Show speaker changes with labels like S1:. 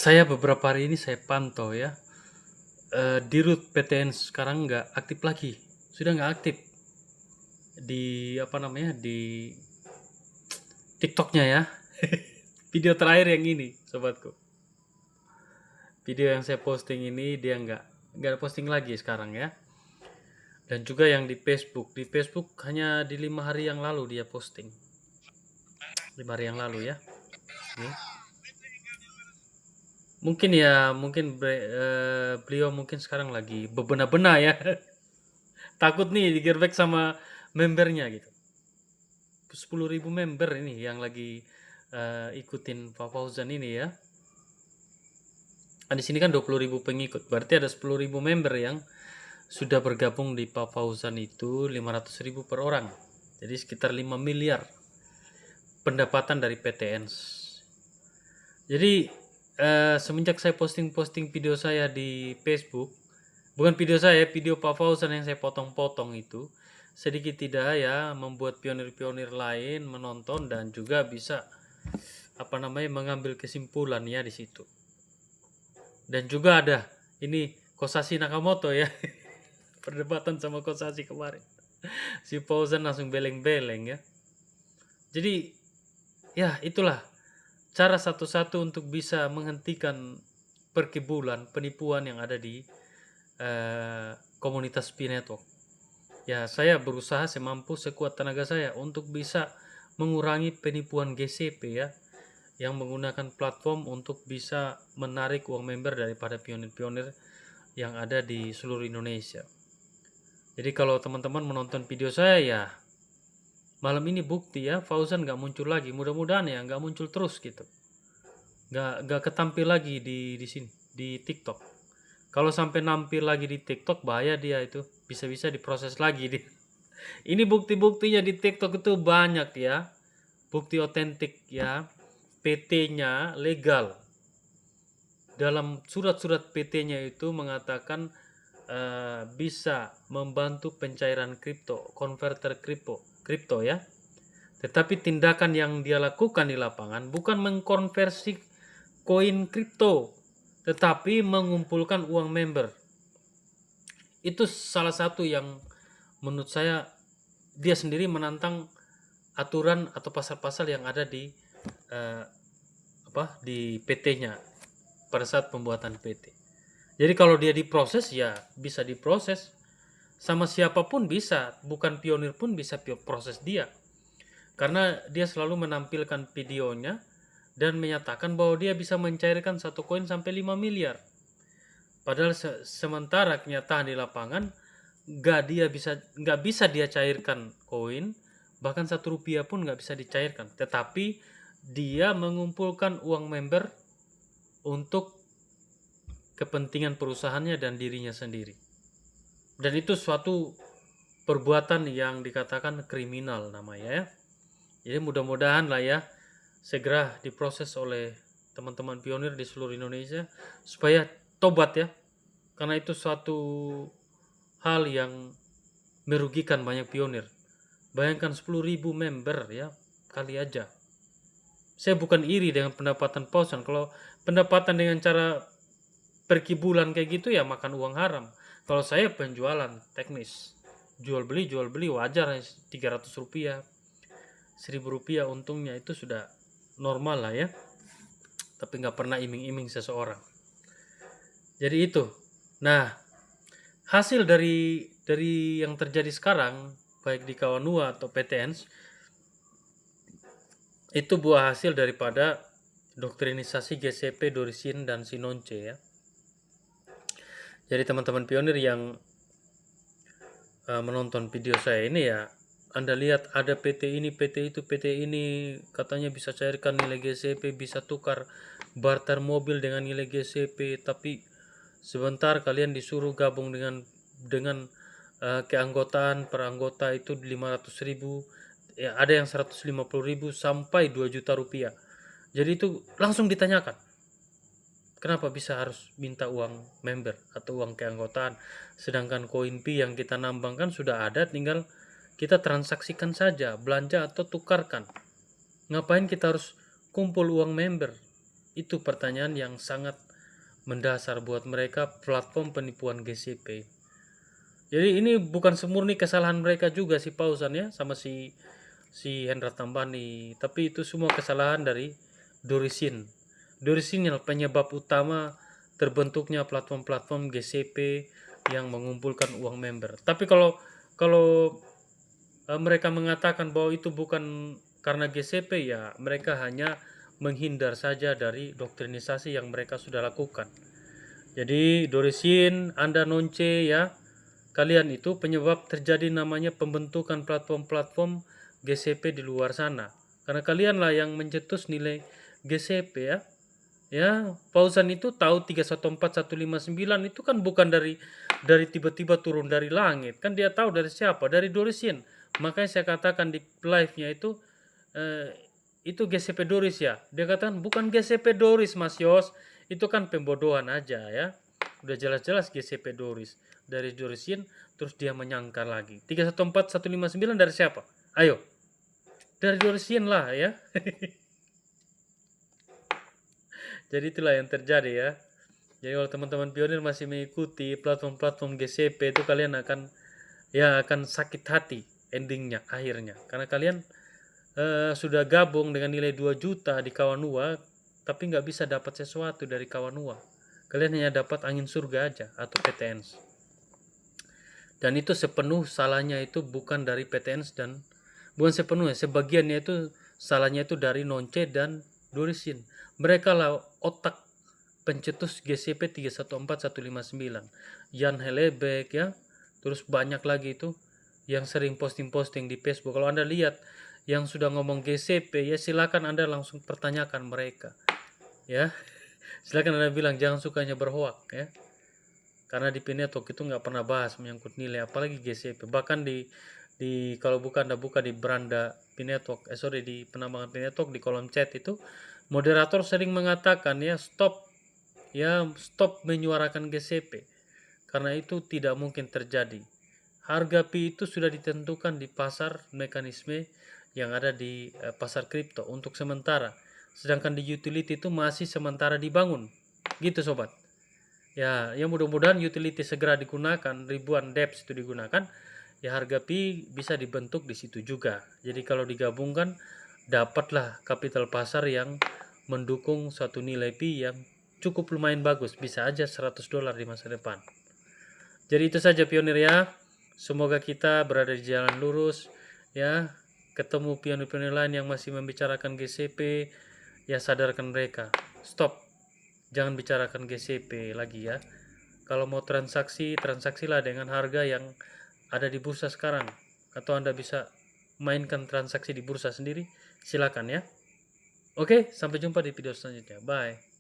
S1: Saya beberapa hari ini saya pantau ya, di root PTN sekarang nggak aktif lagi, sudah nggak aktif di apa namanya di TikToknya ya. Video terakhir yang ini, sobatku. Video yang saya posting ini dia nggak posting lagi sekarang ya. Dan juga yang di Facebook hanya di 5 hari yang lalu dia posting, 5 hari yang lalu ya. Nih. Mungkin beliau mungkin sekarang lagi bebenah-benah ya. Takut nih digerbek sama membernya gitu. 10.000 member ini yang lagi ikutin Pak Fauzan ini ya. Di sini kan 20.000 pengikut, berarti ada 10.000 member yang sudah bergabung di Pak Fauzan itu 500.000 per orang. Jadi sekitar 5 miliar pendapatan dari PTN. Jadi semenjak saya posting video saya di Facebook, bukan video saya, video Pak Fauzan yang saya potong-potong itu, sedikit tidak ya membuat pionir-pionir lain menonton dan juga bisa mengambil kesimpulan ya di situ. Dan juga ada ini Kosashi Nakamoto ya. Perdebatan sama Kosashi kemarin. Si Fauzan langsung beleng-beleng ya. Jadi ya itulah cara satu-satu untuk bisa menghentikan perkibulan, penipuan yang ada di komunitas Pi Network. Ya, saya berusaha semampu sekuat tenaga saya untuk bisa mengurangi penipuan GCP ya, yang menggunakan platform untuk bisa menarik uang member daripada pionir-pionir yang ada di seluruh Indonesia. Jadi kalau teman-teman menonton video saya ya, malam ini bukti ya, Fauzan nggak muncul lagi. Mudah-mudahan ya nggak muncul terus gitu. Nggak ketampil lagi di sini di TikTok. Kalau sampai nampil lagi di TikTok bahaya dia itu, bisa-bisa diproses lagi dia. Ini bukti-buktinya di TikTok itu banyak ya, bukti otentik ya, PT-nya legal. Dalam surat-surat PT-nya itu mengatakan bisa membantu pencairan kripto, konverter kripto ya. Tetapi tindakan yang dia lakukan di lapangan bukan mengkonversi koin kripto, tetapi mengumpulkan uang member. Itu salah satu yang menurut saya dia sendiri menantang aturan atau pasal-pasal yang ada di di PT-nya pada saat pembuatan PT. Jadi kalau dia diproses ya bisa diproses sama siapapun bisa, bukan pionir pun bisa proses dia. Karena dia selalu menampilkan videonya dan menyatakan bahwa dia bisa mencairkan satu koin sampai 5 miliar. Padahal sementara kenyataan di lapangan nggak bisa dia cairkan koin, bahkan 1 rupiah pun nggak bisa dicairkan. Tetapi dia mengumpulkan uang member untuk kepentingan perusahaannya dan dirinya sendiri. Dan itu suatu perbuatan yang dikatakan kriminal namanya ya. Jadi mudah-mudahan lah ya segera diproses oleh teman-teman pionir di seluruh Indonesia supaya tobat ya. Karena itu suatu hal yang merugikan banyak pionir. Bayangkan 10.000 member ya, kali aja. Saya bukan iri dengan pendapatan Fauzan. Kalau pendapatan dengan cara perkibulan kayak gitu ya makan uang haram. Kalau saya penjualan teknis, jual beli wajar, 300 rupiah, 1.000 rupiah untungnya itu sudah normal lah ya. Tapi nggak pernah iming-iming seseorang. Jadi itu. Nah, hasil dari yang terjadi sekarang baik di Kawanua atau PTN itu buah hasil daripada doktrinisasi GCP, Dorisin dan Sinonce ya. Jadi teman-teman pionir yang menonton video saya ini ya, Anda lihat ada PT ini, PT itu, PT ini katanya bisa cairkan nilai GCP, bisa tukar barter mobil dengan nilai GCP, tapi sebentar kalian disuruh gabung dengan keanggotaan per anggota itu 500.000, ya ada yang 150.000 sampai 2 juta rupiah. Jadi itu langsung ditanyakan, kenapa bisa harus minta uang member atau uang keanggotaan, sedangkan koin Pi yang kita nambangkan sudah ada, tinggal kita transaksikan saja, belanja atau tukarkan. Ngapain kita harus kumpul uang member? Itu pertanyaan yang sangat mendasar buat mereka, platform penipuan GCP. Jadi ini bukan semurni kesalahan mereka juga si Pausan ya, sama si Hendra Tambani, tapi itu semua kesalahan dari Dorisin. Dorisin yang penyebab utama terbentuknya platform-platform GCP yang mengumpulkan uang member. Tapi kalau kalau mereka mengatakan bahwa itu bukan karena GCP, ya mereka hanya menghindar saja dari doktrinisasi yang mereka sudah lakukan. Jadi Dorisin, Anda nonce ya, kalian itu penyebab terjadi namanya pembentukan platform-platform GCP di luar sana. Karena kalianlah yang mencetus nilai GCP ya. Ya, Pausan itu tahu 314159 itu kan bukan dari tiba-tiba turun dari langit. Kan dia tahu dari siapa? Dari Dorisin. Makanya saya katakan di live-nya itu GCP Doris ya. Dia katakan bukan GCP Doris Mas Yos. Itu kan pembodohan aja ya. Udah jelas-jelas GCP Doris. Dari Dorisin terus dia menyangkal lagi. 314159 dari siapa? Ayo. Dari Dorisin lah ya. Jadi itulah yang terjadi ya. Jadi kalau teman-teman pionir masih mengikuti platform-platform GCP itu kalian akan sakit hati endingnya akhirnya. Karena kalian sudah gabung dengan nilai 2 juta di Kawanua tapi nggak bisa dapat sesuatu dari Kawanua. Kalian hanya dapat angin surga aja atau PTNs. Dan itu sepenuh salahnya itu bukan dari PTNs dan bukan sepenuhnya, sebagiannya itu salahnya itu dari Nonce dan Dorisin. Mereka lah otak pencetus GCP 314159. Jan Helebek ya. Terus banyak lagi itu yang sering posting-posting di Facebook. Kalau Anda lihat yang sudah ngomong GCP ya silakan Anda langsung pertanyakan mereka. Ya. Silakan Anda bilang jangan sukanya berhoak ya. Karena di Pinetalk itu nggak pernah bahas menyangkut nilai apalagi GCP. Bahkan di kalau bukan Anda buka di beranda Pinetalk, di penambangan Pinetalk di kolom chat itu moderator sering mengatakan ya stop menyuarakan GCP karena itu tidak mungkin terjadi. Harga Pi itu sudah ditentukan di pasar mekanisme yang ada di pasar kripto untuk sementara, sedangkan di utility itu masih sementara dibangun gitu sobat ya. Mudah-mudahan utility segera digunakan, ribuan dEPS itu digunakan ya, harga Pi bisa dibentuk di situ juga. Jadi kalau digabungkan dapatlah kapital pasar yang mendukung suatu nilai Pi yang cukup lumayan bagus, bisa aja $100 di masa depan. Jadi itu saja pionir ya. Semoga kita berada di jalan lurus ya. Ketemu pionir-pionir lain yang masih membicarakan GCP ya, sadarkan mereka. Stop. Jangan bicarakan GCP lagi ya. Kalau mau transaksilah dengan harga yang ada di bursa sekarang. Atau Anda bisa mainkan transaksi di bursa sendiri, silakan ya. Oke, sampai jumpa di video selanjutnya. Bye.